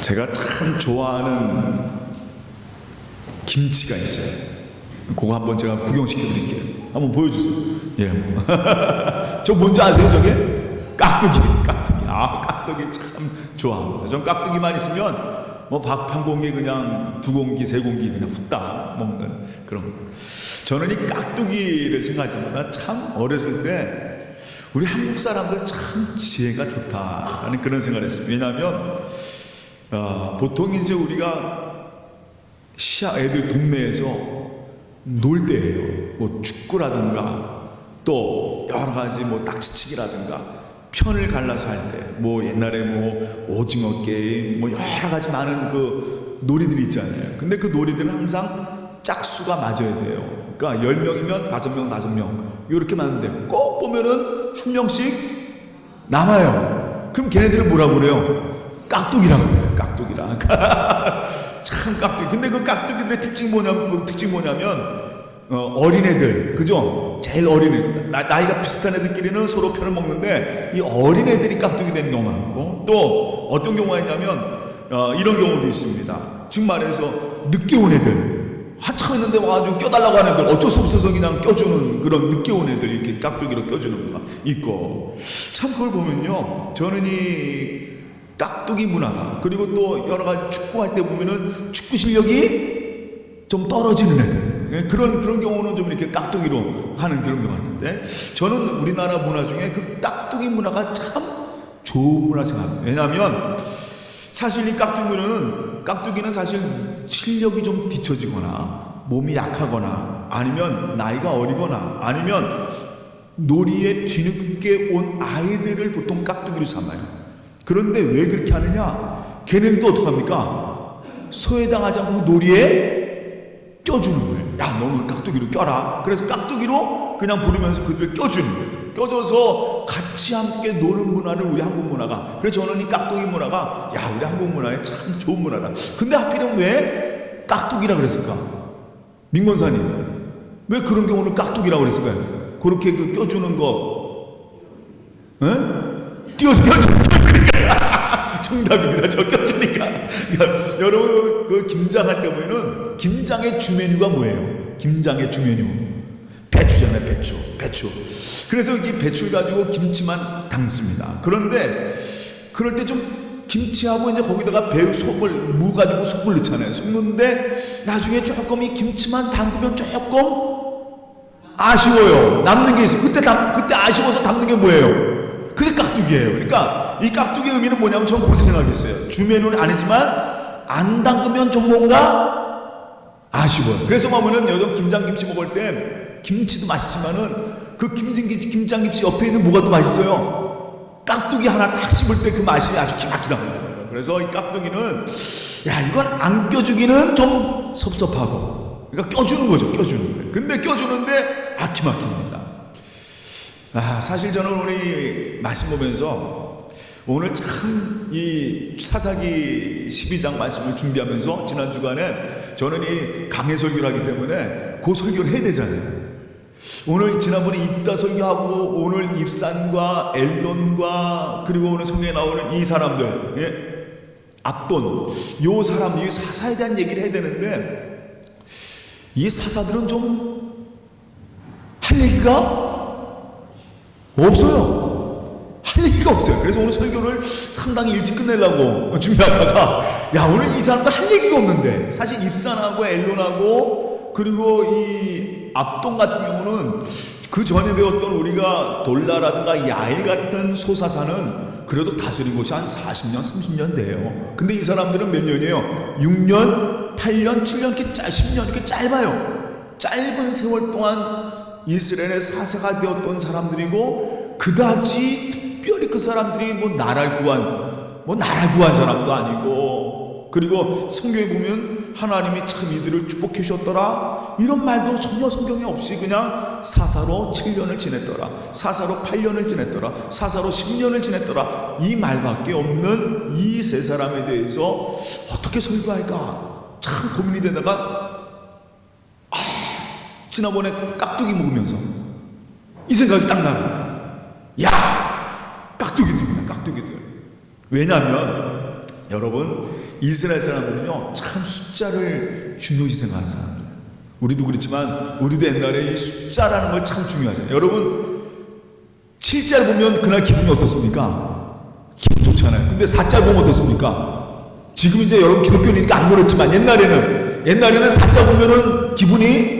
제가 참 좋아하는 김치가 있어요. 그거 한번 제가 구경시켜 드릴게요. 한번 보여주세요. 예. 저 뭔지 아세요? 저게? 깍두기. 깍두기 참 좋아합니다. 전 깍두기만 있으면 뭐 밥 한 공기 그냥 2공기, 3공기 그냥 후딱 먹는 그런. 저는 이 깍두기를 생각할 때마다 참 어렸을 때 우리 한국 사람들 참 지혜가 좋다라는 그런 생각을 했어요. 왜냐하면 보통 이제 우리가 애들 동네에서 놀 때예요. 뭐 축구라든가 또 여러 가지 뭐 딱지치기라든가 편을 갈라서 할 때 뭐 옛날에 뭐 오징어 게임 뭐 여러 가지 많은 그 놀이들이 있잖아요. 근데 그 놀이들은 항상 짝수가 맞아야 돼요. 그러니까 10명이면 5명, 5명 이렇게 맞는데 꼭 보면은 한 명씩 남아요. 그럼 걔네들은 뭐라고 그래요? 깍두기라고 그래요. 깍두기라. 참 깍두기. 근데 그 깍두기들의 특징이 뭐냐면 어린애들, 그죠? 제일 어린애, 나이가 비슷한 애들끼리는 서로 편을 먹는데 이 어린애들이 깍두기 되는 경우가 많고, 또 어떤 경우가 있냐면 이런 경우도 있습니다. 지금 말해서 늦게 온 애들, 한참 있는데 와가지고 껴달라고 하는 애들, 어쩔 수 없어서 그냥 껴주는 그런 늦게 온 애들, 이렇게 깍두기로 껴주는 거가 있고, 참 그걸 보면요, 저는 이 깍두기 문화가, 그리고 또 여러 가지 축구할 때 보면은 축구 실력이 좀 떨어지는 애들, 그런 경우는 좀 이렇게 깍두기로 하는 그런 경우가 있는데, 저는 우리나라 문화 중에 그 깍두기 문화가 참 좋은 문화 생각합니다. 왜냐하면 사실 이 깍두기는 사실 실력이 좀 뒤처지거나 몸이 약하거나 아니면 나이가 어리거나 아니면 놀이에 뒤늦게 온 아이들을 보통 깍두기로 삼아요. 그런데 왜 그렇게 하느냐? 걔네들도 어떡합니까? 소외당하지 않고 놀이에 껴주는 거예요. 야, 너는 깍두기로 껴라. 그래서 깍두기로 그냥 부르면서 그들을 껴주는 거예요. 껴줘서 같이 함께 노는 문화를 우리 한국 문화가. 그래서 저는 이 깍두기 문화가 야, 우리 한국 문화에 참 좋은 문화다. 근데 하필이면 왜 깍두기라 그랬을까? 민권사님, 왜 그런 경우를 깍두기라고 그랬을까요? 그렇게 그 껴주는 거, 껴주니까. 정답입니다. 저 껴주니까. 그러니까 여러분 그 김장할 때 보면은 김장의 주메뉴가 뭐예요? 김장의 주메뉴 배추잖아요. 배추. 그래서 이 배추를 가지고 김치만 담습니다. 그런데 그럴 때 좀 김치하고 이제 거기다가 무 가지고 속을 넣잖아요. 속 넣는데 나중에 조금 이 김치만 담그면 조금 아쉬워요. 남는 게 있어요. 그때 아쉬워서 담는 게 뭐예요? 그게 깍두기예요. 그러니까 이 깍두기의 의미는 뭐냐면 저는 그렇게 생각했어요. 주메뉴는 아니지만 안 담그면 좀 뭔가 아쉬워요. 그래서 보면은 여기 김장김치 먹을 때 김치도 맛있지만은 그 김장김치 옆에 있는 뭐가 또 맛있어요? 깍두기 하나 딱 씹을 때 그 맛이 아주 기막히단 말이에요. 그래서 이 깍두기는 야, 이건 안 껴주기는 좀 섭섭하고, 그러니까 껴주는 거죠. 껴주는 거예요. 근데 껴주는데 기막힙니다. 사실 저는 오늘 말씀 보면서 오늘 참 이 사사기 12장 말씀을 준비하면서 지난 주간에 저는 이 강해 설교를 하기 때문에 그 설교를 해야 되잖아요. 오늘 지난번에 입다 설교하고 오늘 입산과 엘론과 그리고 오늘 성경에 나오는 이 사람들, 압돈, 요 사람, 이 사사에 대한 얘기를 해야 되는데 이 사사들은 좀 할 얘기가 없어요. 할 얘기가 없어요. 그래서 오늘 설교를 상당히 일찍 끝내려고 준비하다가 야, 오늘 이 사람도 할 얘기가 없는데, 사실 입산하고 엘론하고 그리고 이 압돈 같은 경우는 그 전에 배웠던 우리가 돌라라든가 야일 같은 소사사는 그래도 다스린 곳이 한 40년, 30년 돼요. 근데 이 사람들은 몇 년이에요? 6년, 8년, 7년, 이렇게 10년 이렇게 짧아요. 짧은 세월 동안 이스라엘의 사사가 되었던 사람들이고, 그다지 특별히 그 사람들이 나라 구한 사람도 아니고, 그리고 성경에 보면 하나님이 참 이들을 축복해 주셨더라 이런 말도 전혀 성경에 없이 그냥 사사로 7년을 지냈더라, 사사로 8년을 지냈더라, 사사로 10년을 지냈더라, 이 말밖에 없는 이 세 사람에 대해서 어떻게 설교할까 참 고민이 되다가 지난번에 깍두기 먹으면서 이 생각이 딱 나요. 야, 깍두기들입니다. 깍두기들. 왜냐하면 여러분 이스라엘 사람들은요 참 숫자를 중요시 생각하는 사람들. 우리도 그렇지만 우리도 옛날에 이 숫자라는 걸 참 중요하잖아요. 여러분 7자 보면 그날 기분이 어떻습니까? 기분 좋잖아요. 근데 4자 보면 어떻습니까? 지금 이제 여러분 기독교니까 안 그렇지만 옛날에는 4자 보면은 기분이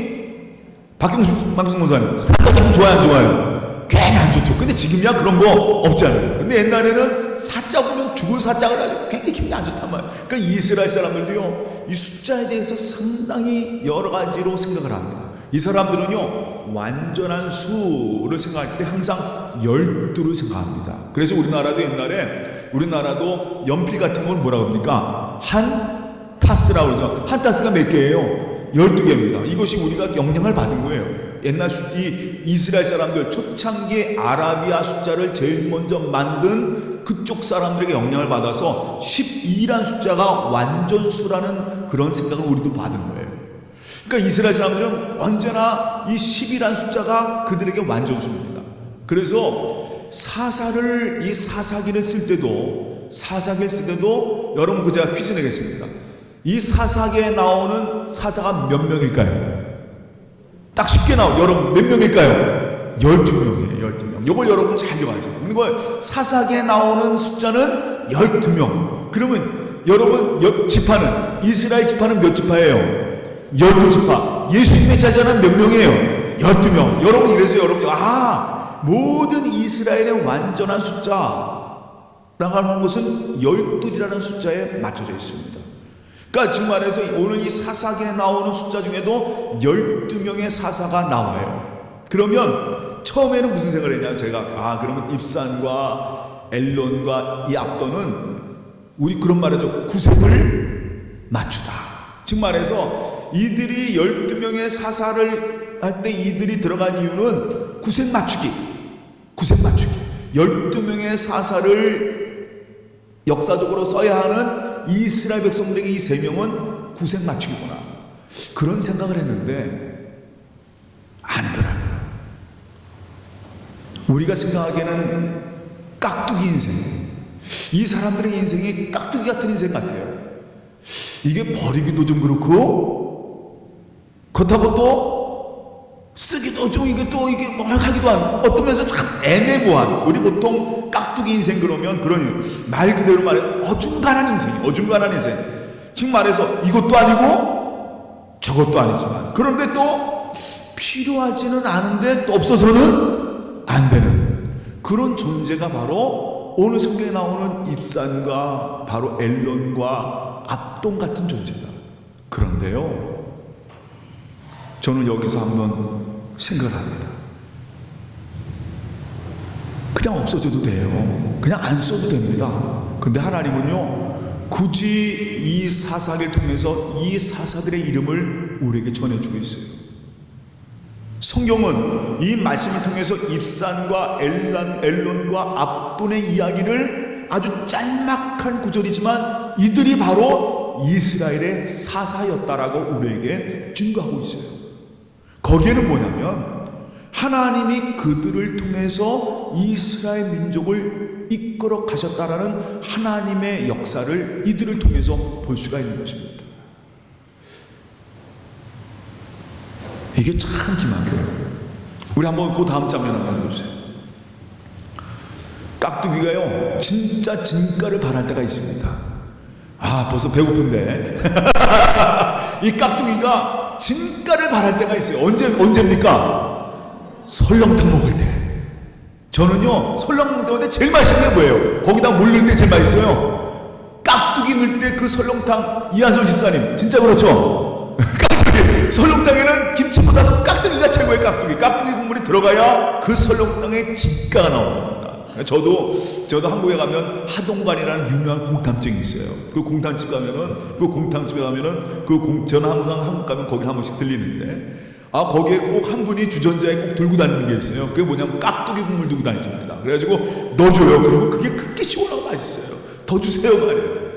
박경수 목사님 4자 기분 좋아요 안 좋아요? 괜히 안 좋죠. 근데 지금이야 그런 거 없잖아요. 근데 옛날에는 4자 보면 죽을 4자가 아니고 굉장히 기분이 안 좋단 말이에요. 그러니까 이스라엘 사람들도요 이 숫자에 대해서 상당히 여러 가지로 생각을 합니다. 이 사람들은요 완전한 수를 생각할 때 항상 12를 생각합니다. 그래서 우리나라도 옛날에 우리나라도 연필 같은 걸 뭐라고 합니까? 한 타스라고 그러죠. 한 타스가 몇 개예요? 12개입니다. 이것이 우리가 영향을 받은 거예요. 옛날 이 이스라엘 사람들 초창기 아라비아 숫자를 제일 먼저 만든 그쪽 사람들에게 영향을 받아서 12란 숫자가 완전수라는 그런 생각을 우리도 받은 거예요. 그러니까 이스라엘 사람들은 언제나 이 10이란 숫자가 그들에게 완전수입니다. 그래서 이 사사기를 쓸 때도 여러분 그 제가 퀴즈 내겠습니다. 이 사사기에 나오는 사사가 몇 명일까요? 딱 쉽게 여러분 몇 명일까요? 12명이에요. 12명. 이걸 여러분 잘 읽어야죠. 그리고 사사기에 나오는 숫자는 12명. 그러면 여러분 지파는 이스라엘 지파는 몇 지파예요? 12지파. 예수님의 제자는 몇 명이에요? 12명. 여러분 이래서 여러분 모든 이스라엘의 완전한 숫자라고 하는 것은 12이라는 숫자에 맞춰져 있습니다. 그러니까 지금 말해서 오늘 이 사사기에 나오는 숫자 중에도 12명의 사사가 나와요. 그러면 처음에는 무슨 생각을 했냐면 제가 그러면 입산과 엘론과 이 압도는 우리 그런 말이죠. 구색을 맞추다. 즉 말해서 이들이 12명의 사사를 할 때 이들이 들어간 이유는 구색 맞추기. 12명의 사사를 역사적으로 써야 하는 이스라엘 백성들에게 이 3명은 구색 맞추기구나. 그런 생각을 했는데 아니더라고요. 우리가 생각하기에는 깍두기 인생. 이 사람들의 인생이 깍두기 같은 인생 같아요. 이게 버리기도 좀 그렇고 그렇다고 또 쓰기도 좀 이게 하기도 않고 어떤 면에서 참 애매모호한 우리 보통 깍두기 인생 그러면 그런 말 그대로 말해 어중간한 인생. 지금 말해서 이것도 아니고 저것도 아니지만 그런데 또 필요하지는 않은데 또 없어서는 안 되는 그런 존재가 바로 오늘 성경에 나오는 입산과 바로 엘론과 압돈 같은 존재다. 그런데요 저는 여기서 한번 생각을 합니다. 그냥 없어져도 돼요. 그냥 안 써도 됩니다. 근데 하나님은요 굳이 이 사사기를 통해서 이 사사들의 이름을 우리에게 전해주고 있어요. 성경은 이 말씀을 통해서 입산과 엘론과 압돈의 이야기를 아주 짤막한 구절이지만 이들이 바로 이스라엘의 사사였다라고 우리에게 증거하고 있어요. 거기에는 뭐냐면 하나님이 그들을 통해서 이스라엘 민족을 이끌어 가셨다라는 하나님의 역사를 이들을 통해서 볼 수가 있는 것입니다. 이게 참 기막혀요. 우리 한번 그 다음 장면 한번 해보세요. 깍두기가요 진짜 진가를 바랄 때가 있습니다. 벌써 배고픈데 이 깍두기가 진가를 바랄 때가 있어요. 언제입니까? 설렁탕 먹을 때. 저는요 설렁탕 먹을 때 제일 맛있는 게 뭐예요? 거기다 물 넣을 때 제일 맛있어요. 깍두기 넣을 때 그 설렁탕. 이한솔 집사님 진짜 그렇죠? 깍두기 설렁탕에는 김치보다도 깍두기가 최고예요. 깍두기 국물이 들어가야 그 설렁탕의 진가가 나옵니다. 저도 한국에 가면 하동관이라는 유명한 공탕집이 있어요. 그 공탕집에 가면은 저는 항상 한국 가면 거기 한 번씩 들리는데 거기에 꼭 한 분이 주전자에 꼭 들고 다니는 게 있어요. 그게 뭐냐면 깍두기 국물 들고 다니십니다. 그래가지고 넣어줘요. 그러면 그게 그렇게 시원하고 맛있어요. 더 주세요 말이에요.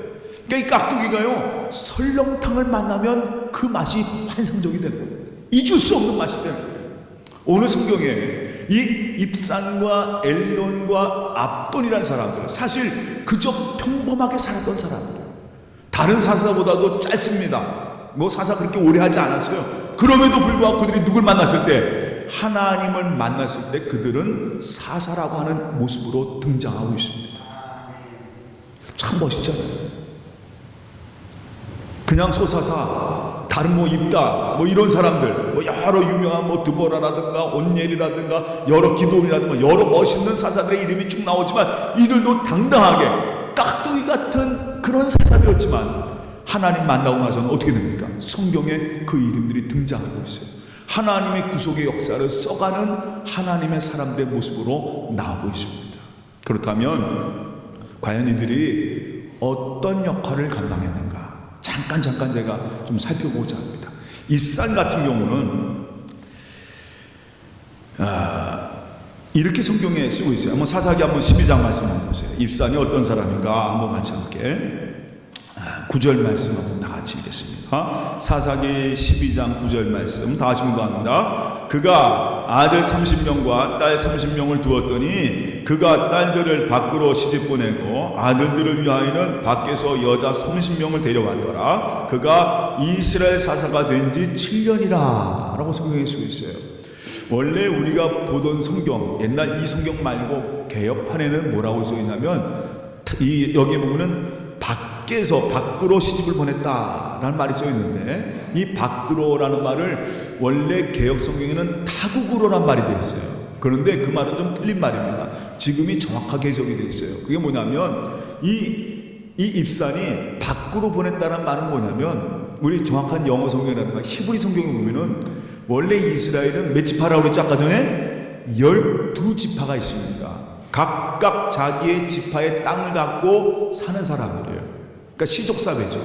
그러니까 이 깍두기가요 설렁탕을 만나면 그 맛이 환상적이 되는 겁니다. 잊을 수 없는 맛이 되는 거예요. 오늘 성경에 이 입산과 엘론과 압돈이라는 사람들 사실 그저 평범하게 살았던 사람들 다른 사사보다도 짧습니다. 뭐 사사 그렇게 오래 하지 않았어요. 그럼에도 불구하고 그들이 누굴 만났을 때, 하나님을 만났을 때 그들은 사사라고 하는 모습으로 등장하고 있습니다. 참 멋있잖아요. 그냥 소사사, 다른 뭐 입다, 뭐 이런 사람들, 뭐 여러 유명한 뭐 드보라라든가 온니엘이라든가 여러 기도원이라든가 여러 멋있는 사사들의 이름이 쭉 나오지만, 이들도 당당하게 깍두기 같은 그런 사사들이었지만, 하나님 만나고 나서는 어떻게 됩니까? 성경에 그 이름들이 등장하고 있어요. 하나님의 구속의 역사를 써가는 하나님의 사람들의 모습으로 나오고 있습니다. 그렇다면 과연 이들이 어떤 역할을 감당했는가? 잠깐 제가 좀 살펴보고자 합니다. 입산 같은 경우는 이렇게 성경에 쓰고 있어요. 한번 사사기 한번 12장 말씀 한번 보세요. 입산이 어떤 사람인가 한번 같이 함께 9절 말씀 한번 다 같이 읽겠습니다. 사사기 12장 9절 말씀 다 같이 공부합니다. 그가 아들 30명과 딸 30명을 두었더니 그가 딸들을 밖으로 시집 보내고 아들들을 위하여는 밖에서 여자 30명을 데려왔더라. 그가 이스라엘 사사가 된 지 7년이라 라고 성경에 쓰고 있어요. 원래 우리가 보던 성경, 옛날 이 성경 말고 개역판에는 뭐라고 써 있냐면, 여기에 보면은 밖에서 밖으로 시집을 보냈다라는 말이 써 있는데, 이 밖으로라는 말을 원래 개역 성경에는 타국으로란 말이 되어 있어요. 그런데 그 말은 좀 틀린 말입니다. 지금이 정확하게 해석이 되어 있어요. 그게 뭐냐면, 이 입산이 밖으로 보냈다는 말은 뭐냐면, 우리 정확한 영어 성경이라든가 히브리 성경에 보면은 원래 이스라엘은 몇 지파라고 그랬죠? 아까 전에 12지파가 있습니다. 각각 자기의 지파의 땅을 갖고 사는 사람들이에요. 그러니까 시족사회죠.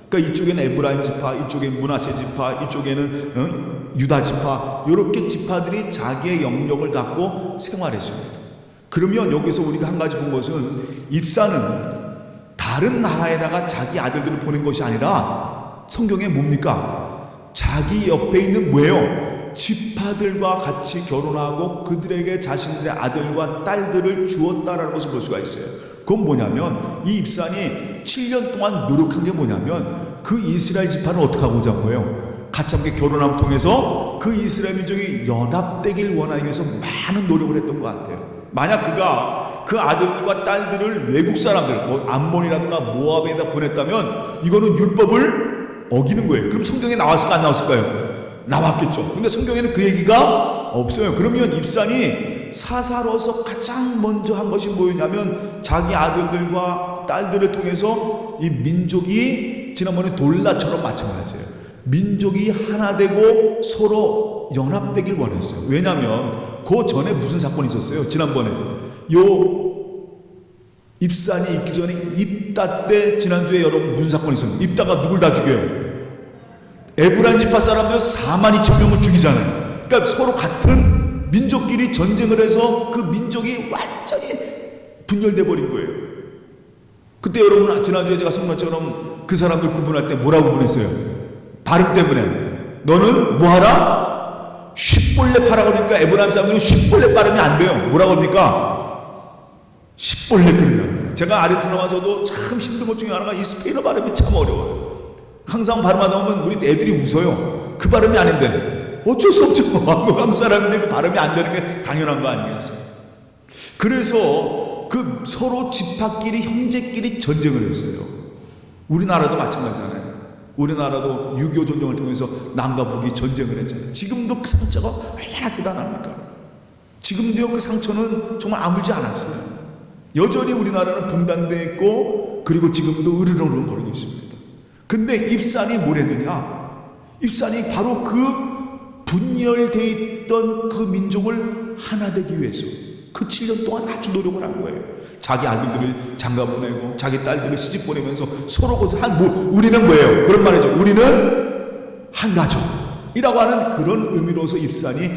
그러니까 이쪽에는 에브라임 지파, 이쪽에는 므낫세 지파, 이쪽에는 유다 지파, 이렇게 지파들이 자기의 영역을 갖고 생활했습니다. 그러면 여기서 우리가 한 가지 본 것은, 입사는 다른 나라에다가 자기 아들들을 보낸 것이 아니라 성경에 뭡니까? 자기 옆에 있는 뭐예요? 지파들과 같이 결혼하고 그들에게 자신들의 아들과 딸들을 주었다라는 것을 볼 수가 있어요. 그건 뭐냐면, 이 입산이 7년 동안 노력한 게 뭐냐면, 그 이스라엘 지파는 어떻게 하고자 한 거예요? 같이 함께 결혼함을 통해서 그 이스라엘 민족이 연합되길 원하기 위해서 많은 노력을 했던 것 같아요. 만약 그가 그 아들과 딸들을 외국 사람들, 뭐 암몬이라든가 모압에다 보냈다면 이거는 율법을 어기는 거예요. 그럼 성경에 나왔을까 안 나왔을까요? 나왔겠죠. 근데 성경에는 그 얘기가 없어요. 그러면 입산이 사사로서 가장 먼저 한 것이 뭐였냐면, 자기 아들들과 딸들을 통해서 이 민족이, 지난번에 돌라처럼 마찬가지예요. 민족이 하나 되고 서로 연합되길 원했어요. 왜냐하면 그 전에 무슨 사건이 있었어요? 지난번에 입산이 있기 전에 입다 때, 지난주에 여러분 무슨 사건이 있었나요? 입다가 누굴 다 죽여요? 에브라임 지파 사람들 42,000명을 죽이잖아요. 그러니까 서로 같은 민족끼리 전쟁을 해서 그 민족이 완전히 분열돼 버린 거예요. 그때 여러분 지난주에 제가 설명처럼 그 사람들 구분할 때 뭐라고 구분했어요? 발음 때문에. 너는 뭐하라? 쉿볼레 파라 그러니까 에브라임 사람들은 쉿볼레 발음이 안 돼요. 뭐라고 합니까? 쉿볼레 그러냐. 제가 아르헨티나 와서도 참 힘든 것 중에 하나가 이 스페인어 발음이 참 어려워요. 항상 발음하다 보면 우리 애들이 웃어요. 그 발음이 아닌데 어쩔 수 없죠. 한국 사람인데 그 발음이 안 되는 게 당연한 거 아니겠어요? 그래서 그 서로 지파끼리 형제끼리 전쟁을 했어요. 우리나라도 마찬가지잖아요. 우리나라도 6.25 전쟁을 통해서 남과 북이 전쟁을 했잖아요. 지금도 그 상처가 얼마나 대단합니까? 지금도요, 그 상처는 정말 아물지 않았어요. 여전히 우리나라는 분단되어 있고, 그리고 지금도 으르렁으르렁 거리고 있습니다. 근데 입산이 뭘 했느냐? 입산이 바로 그 분열되어 있던 그 민족을 하나 되기 위해서 그 7년 동안 아주 노력을 한 거예요. 자기 아들들을 장가 보내고 자기 딸들을 시집 보내면서 서로 우리는 뭐예요? 그런 말이죠. 우리는 한 가족이라고 하는 그런 의미로서 입산이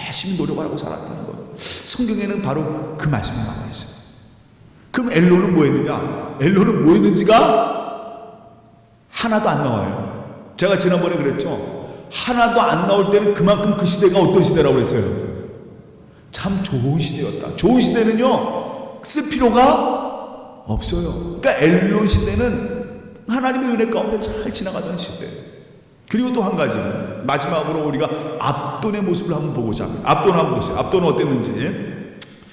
열심히 노력을 하고 살았다는 거예요. 성경에는 바로 그 말씀이 나와 있어요. 그럼 엘로는 뭐 했느냐? 엘로는 뭐 했는지가 하나도 안 나와요. 제가 지난번에 그랬죠. 하나도 안 나올 때는 그만큼 그 시대가 어떤 시대라고 그랬어요? 참 좋은 시대였다. 좋은 시대는요, 쓸 필요가 없어요. 그러니까 엘론 시대는 하나님의 은혜 가운데 잘 지나가던 시대. 그리고 또 한 가지는 마지막으로 우리가 압돈의 모습을 한번 보고자 합니다. 압돈 한번 보세요. 압돈은 어땠는지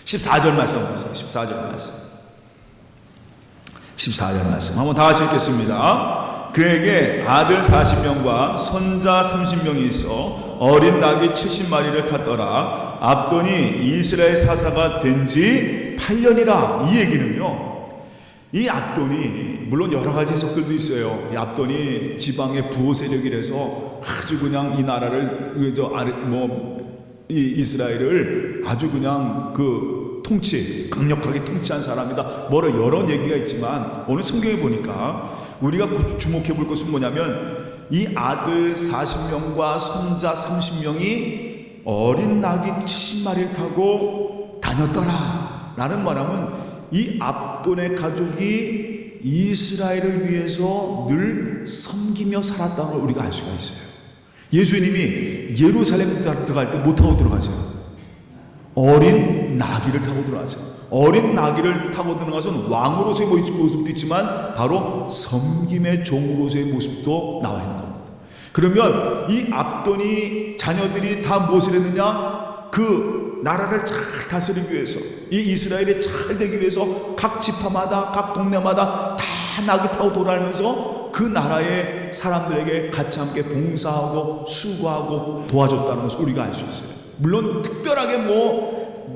14절 말씀 보세요. 14절 말씀. 14절 말씀 한번 다 같이 읽겠습니다. 그에게 아들 40명과 손자 30명이 있어 어린 낙이 70마리를 탔더라. 압돈이 이스라엘 사사가 된 지 8년이라. 이 얘기는요, 이 압돈이 물론 여러 가지 해석들도 있어요. 이 압돈이 지방의 부호 세력이라서 아주 그냥 이 나라를 이 이스라엘을 아주 그냥 강력하게 통치한 사람이다. 여러 얘기가 있지만 오늘 성경에 보니까 우리가 주목해 볼 것은 뭐냐면 이 아들 40명과 손자 30명이 어린 낙이 70마리를 타고 다녔더라 라는 말하면 이 압돈의 가족이 이스라엘을 위해서 늘 섬기며 살았다는 걸 우리가 알 수가 있어요. 예수님이 예루살렘 들어갈 때 못 타고 들어가세요. 어린 나귀를 타고 들어가세요. 어린 나귀를 타고 들어가서는 왕으로서의 모습도 있지만 바로 섬김의 종으로서의 모습도 나와 있는 겁니다. 그러면 이 압돈이 자녀들이 다 무엇을 했느냐? 그 나라를 잘 다스리기 위해서, 이 이스라엘이 잘 되기 위해서 각 지파마다 각 동네마다 다 나귀 타고 돌아다니면서 그 나라의 사람들에게 같이 함께 봉사하고 수고하고 도와줬다는 것을 우리가 알 수 있어요. 물론 특별하게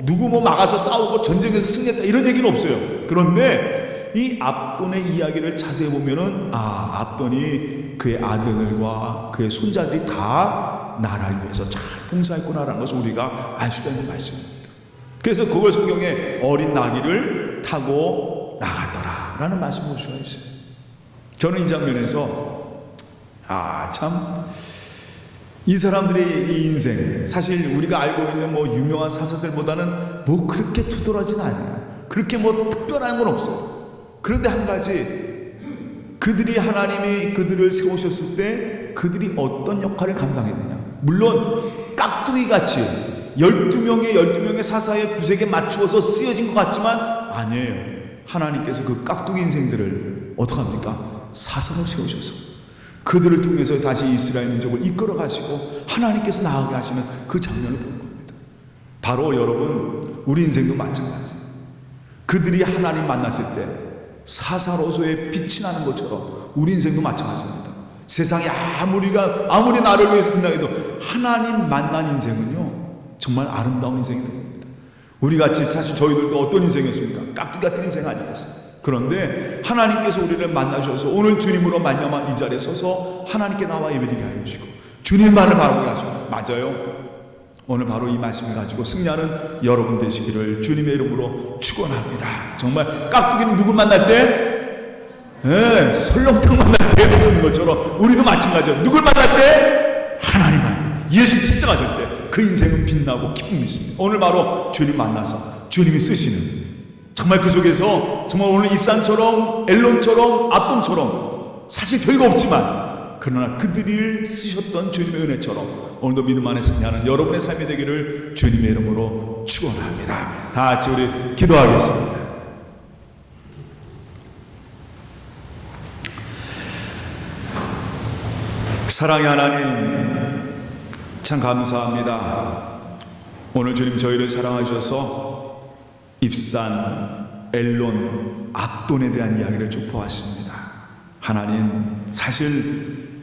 누구 막아서 싸우고 전쟁에서 승리했다 이런 얘기는 없어요. 그런데 이 압돈의 이야기를 자세히 보면은 압돈이 그의 아들들과 그의 손자들이 다 나라를 위해서 잘 봉사했구나라는 것을 우리가 알 수가 있는 말씀입니다. 그래서 그걸 성경에 어린 나귀를 타고 나갔더라라는 말씀을 볼 수가 있어요. 저는 이 장면에서 이 사람들의 이 인생, 사실 우리가 알고 있는 유명한 사사들보다는 그렇게 두드러지는 않아요. 그렇게 특별한 건 없어요. 그런데 한 가지, 하나님이 그들을 세우셨을 때 그들이 어떤 역할을 감당했느냐. 물론 깍두기같이 12명의 사사의 구색에 맞추어서 쓰여진 것 같지만 아니에요. 하나님께서 그 깍두기 인생들을 어떻게 합니까? 사사로 세우셔서 그들을 통해서 다시 이스라엘 민족을 이끌어 가시고 하나님께서 나아가게 하시는 그 장면을 보는 겁니다. 바로 여러분, 우리 인생도 마찬가지. 그들이 하나님 만났을 때 사사로서의 빛이 나는 것처럼 우리 인생도 마찬가지입니다. 세상이 아무리 나를 위해서 빛나게도 하나님 만난 인생은요 정말 아름다운 인생이 됩니다. 우리같이 사실 저희들도 어떤 인생이었습니까? 깍두기 같은 인생 아니겠어요? 그런데 하나님께서 우리를 만나셔서 오늘 주님으로 말미암아 이 자리에 서서 하나님께 나와 예배드리게 하여 주시고 주님만을 바라보게 하시고, 맞아요, 오늘 바로 이 말씀을 가지고 승리하는 여러분 되시기를 주님의 이름으로 축원합니다. 정말 깍두기는 누구 만날 때? 설렁탕 만날 때 하시는 것처럼 우리도 마찬가지예요. 누굴 만날 때? 하나님 만날 때, 예수 십자가질 때 그 인생은 빛나고 기쁨이 있습니다. 오늘 바로 주님 만나서 주님이 쓰시는, 정말 그 속에서 정말 오늘 입산처럼 엘론처럼 압돈처럼 사실 별거 없지만 그러나 그들을 쓰셨던 주님의 은혜처럼 오늘도 믿음 안에 승리하는 여러분의 삶이 되기를 주님의 이름으로 축원합니다. 다 같이 우리 기도하겠습니다. 사랑의 하나님, 참 감사합니다. 오늘 주님 저희를 사랑하셔서 입산, 엘론, 압돈에 대한 이야기를 좁혀왔습니다. 하나님, 사실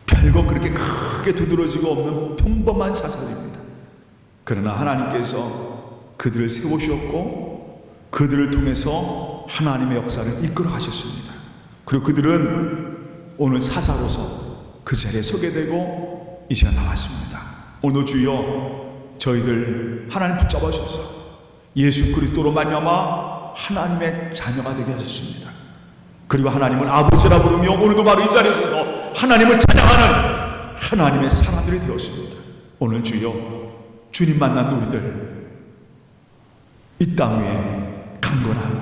별거 그렇게 크게 두드러지고 없는 평범한 사사들입니다. 그러나 하나님께서 그들을 세우셨고 그들을 통해서 하나님의 역사를 이끌어 가셨습니다. 그리고 그들은 오늘 사사로서 그 자리에 서게 되고 이 시간 나왔습니다. 오늘 주여, 저희들 하나님 붙잡아 주셔서 예수 그리스도로 말미암아 하나님의 자녀가 되게 하셨습니다. 그리고 하나님을 아버지라 부르며 오늘도 바로 이 자리에 서서 하나님을 찬양하는 하나님의 사람들이 되었습니다. 오늘 주여, 주님 만난 우리들 이 땅 위에 강건하고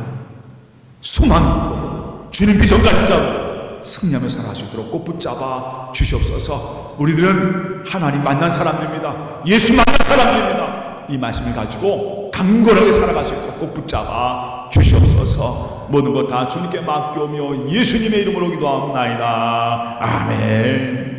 소망 있고 주님 비전 가진 자로 승리하며 살아갈 수 있도록 꼭 붙잡아 주시옵소서. 우리들은 하나님 만난 사람들입니다. 예수 만난 사람들입니다. 이 말씀을 가지고 강건하게 살아갈 수 있도록 꼭 붙잡아 주시옵소서. 모든 것 다 주님께 맡겨오며 예수님의 이름으로 기도합나이다. 아멘.